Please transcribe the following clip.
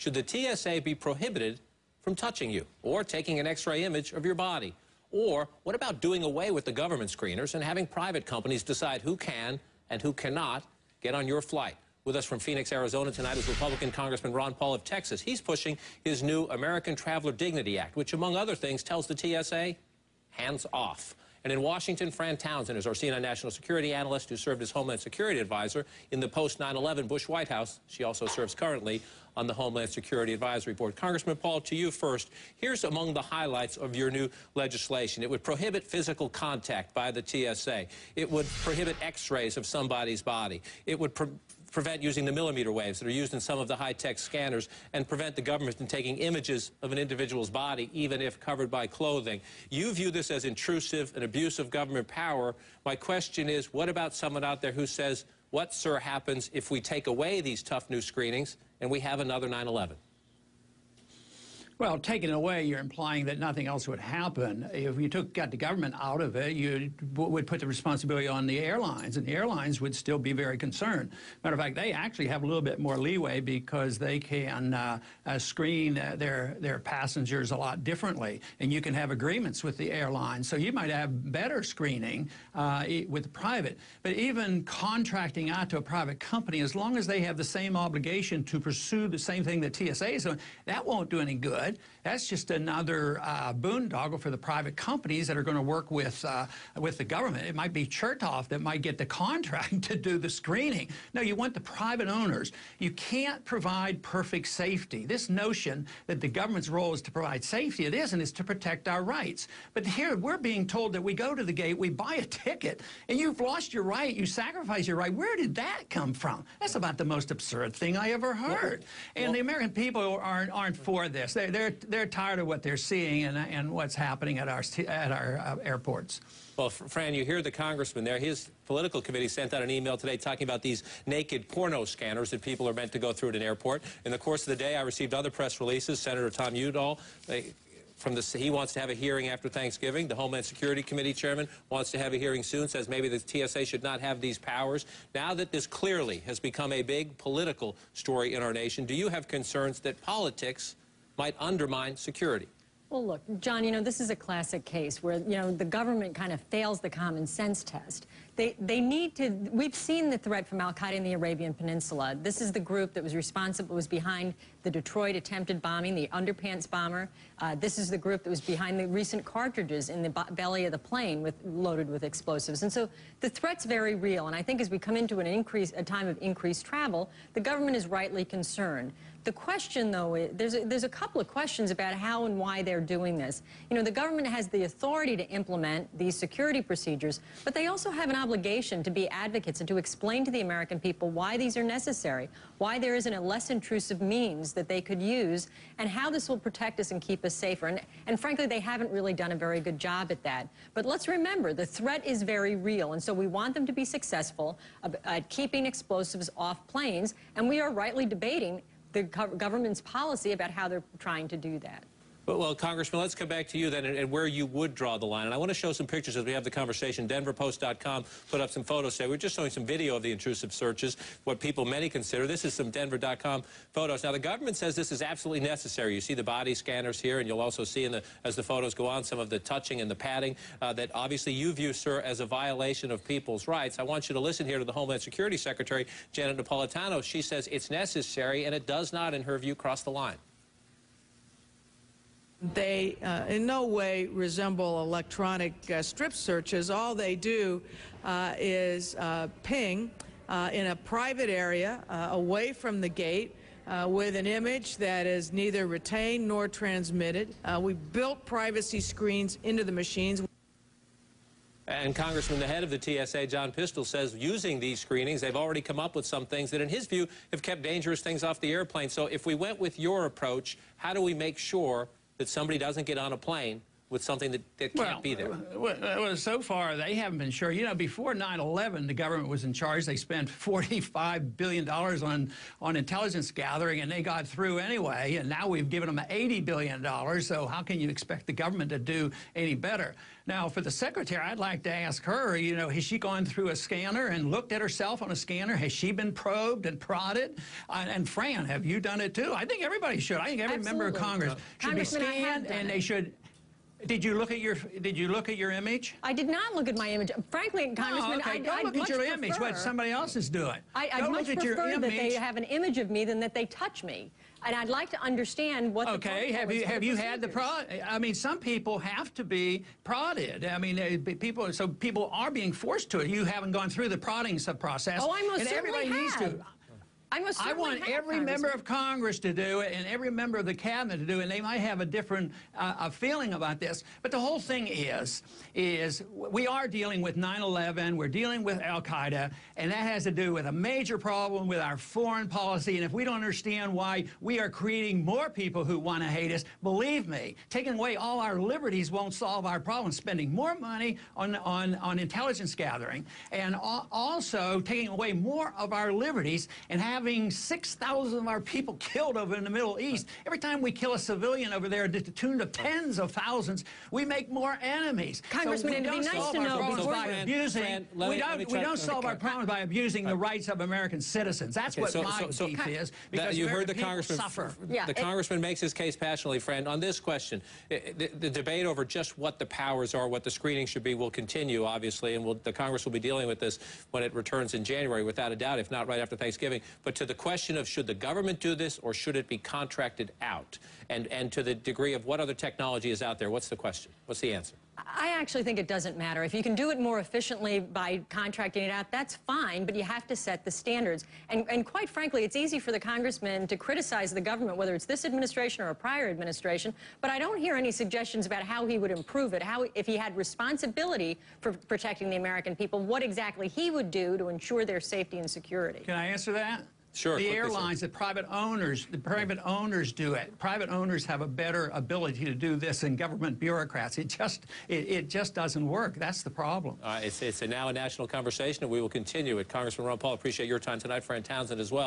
Should the TSA be prohibited from touching you or taking an X-ray image of your body? Or what about doing away with the government screeners and having private companies decide who can and who cannot get on your flight? With us from Phoenix, Arizona tonight is Republican Congressman Ron Paul of Texas. He's pushing his new American Traveler Dignity Act, which, among other things, tells the TSA, hands off. And in Washington, Fran Townsend is our CNN national security analyst who served as Homeland Security Advisor in the post-9/11 Bush White House. She also serves currently on the Homeland Security Advisory Board. Congressman Paul, to you first. Here's among the highlights of your new legislation. It would prohibit physical contact by the TSA. It would prohibit X-rays of somebody's body. It would prevent using the millimeter waves that are used in some of the high-tech scanners and prevent the government from taking images of an individual's body, even if covered by clothing. You view this as intrusive and abuse of government power. My question is, what about someone out there who says, what, sir, happens if we take away these tough new screenings and we have another 9/11? Well, taking it away, you're implying that nothing else would happen. If you got the government out of it, you would put the responsibility on the airlines, and the airlines would still be very concerned. Matter of fact, they actually have a little bit more leeway because they can screen their passengers a lot differently, and you can have agreements with the airlines. So you might have better screening with the private. But even contracting out to a private company, as long as they have the same obligation to pursue the same thing that TSA is doing, that won't do any good. That's just another boondoggle for the private companies that are going to work with the government. It might be Chertoff that might get the contract to do the screening. No, you want the private owners. You can't provide perfect safety. This notion that the government's role is to provide safety, it isn't. It's to protect our rights. But here, we're being told that we go to the gate, we buy a ticket, and you've lost your right, you sacrifice your right. Where did that come from? That's about the most absurd thing I ever heard. And the American people aren't for this. They're tired of what they're seeing and what's happening at our airports. Well, Fran, you hear the congressman there. His political committee sent out an email today talking about these naked porno scanners that people are meant to go through at an airport. In the course of the day, I received other press releases. Senator Tom Udall, he wants to have a hearing after Thanksgiving. The Homeland Security Committee chairman wants to have a hearing soon, says maybe the TSA should not have these powers. Now that this clearly has become a big political story in our nation, do you have concerns that politics might undermine security? Well, look, John, this is a classic case where, the government kind of fails the common sense test. They need to, we've seen the threat from al-Qaeda in the Arabian Peninsula. This is the group that was behind the Detroit attempted bombing, the underpants bomber. This is the group that was behind the recent cartridges in the belly of the plane loaded with explosives. And so the threat's very real. And I think as we come into a time of increased travel, the government is rightly concerned. The question, though, is there's a couple of questions about how and why they're doing this. The government has the authority to implement these security procedures, but they also have an obligation to be advocates and to explain to the American people why these are necessary, why there isn't a less intrusive means that they could use, and how this will protect us and keep us safer. And frankly, they haven't really done a very good job at that. But let's remember, the threat is very real, and so we want them to be successful at keeping explosives off planes, and we are rightly debating the government's policy about how they're trying to do that. Well, Congressman, let's come back to you then and where you would draw the line. And I want to show some pictures as we have the conversation. DenverPost.com put up some photos today. We're just showing some video of the intrusive searches, what many consider. This is some Denver.com photos. Now, the government says this is absolutely necessary. You see the body scanners here, and you'll also see as the photos go on some of the touching and the padding that obviously you view, sir, as a violation of people's rights. I want you to listen here to the Homeland Security Secretary, Janet Napolitano. She says it's necessary, and it does not, in her view, cross the line. They in no way resemble electronic strip searches. All they do is ping in a private area away from the gate with an image that is neither retained nor transmitted. We built privacy screens into the machines. And Congressman, the head of the TSA, John Pistol, says using these screenings, they've already come up with some things that, in his view, have kept dangerous things off the airplane. So if we went with your approach, how do we make sure that somebody doesn't get on a plane with something that can't be there? Well, so far, they haven't been sure. You know, before 9/11, the government was in charge. They spent $45 billion on intelligence gathering, and they got through anyway. And now we've given them $80 billion. So how can you expect the government to do any better? Now, for the secretary, I'd like to ask her, you know, has she gone through a scanner and looked at herself on a scanner? Has she been probed and prodded? And Fran, have you done it too? I think everybody should. I think every member of Congress should be scanned, and they should. Did you look at your image? I did not look at my image. Frankly, Congressman, okay. Don't look at your image. What somebody else is doing. I'd much prefer that they have an image of me than that they touch me. And I'd like to understand what. Okay. Have you had the prod? I mean, some people have to be prodded. I mean, people are being forced to it. You haven't gone through the prodding process. Oh, I most certainly everybody needs to. I want every member of Congress to do it and every member of the cabinet to do it, and they might have a different feeling about this. But the whole thing is we are dealing with 9/11, we're dealing with al-Qaeda, and that has to do with a major problem with our foreign policy. And if we don't understand why we are creating more people who want to hate us, believe me, taking away all our liberties won't solve our problem. Spending more money on intelligence gathering and also taking away more of our liberties and having 6,000 of our people killed over in the Middle East. Every time we kill a civilian over there to the tune of tens of thousands, we make more enemies. Congressman, it'd be nice to know we don't solve our problems by abusing the rights of American citizens. That's what my beef is. Because you heard the congressman suffer. The congressman makes his case passionately, friend. On this question, the debate over just what the powers are, what the screening should be, will continue, obviously, and the Congress will be dealing with this when it returns in January, without a doubt, if not right after Thanksgiving. But to the question of should the government do this or should it be contracted out, and to the degree of what other technology is out there, what's the question? What's the answer? I actually think it doesn't matter. If you can do it more efficiently by contracting it out, that's fine, but you have to set the standards. And quite frankly, it's easy for the congressman to criticize the government, whether it's this administration or a prior administration, but I don't hear any suggestions about how he would improve it, if he had responsibility for protecting the American people, what exactly he would do to ensure their safety and security. Can I answer that? Sure. The airlines, the private owners do it. Private owners have a better ability to do this than government bureaucrats. It just doesn't work. That's the problem. It's now a national conversation, and we will continue it. Congressman Ron Paul, appreciate your time tonight. Fran Townsend as well.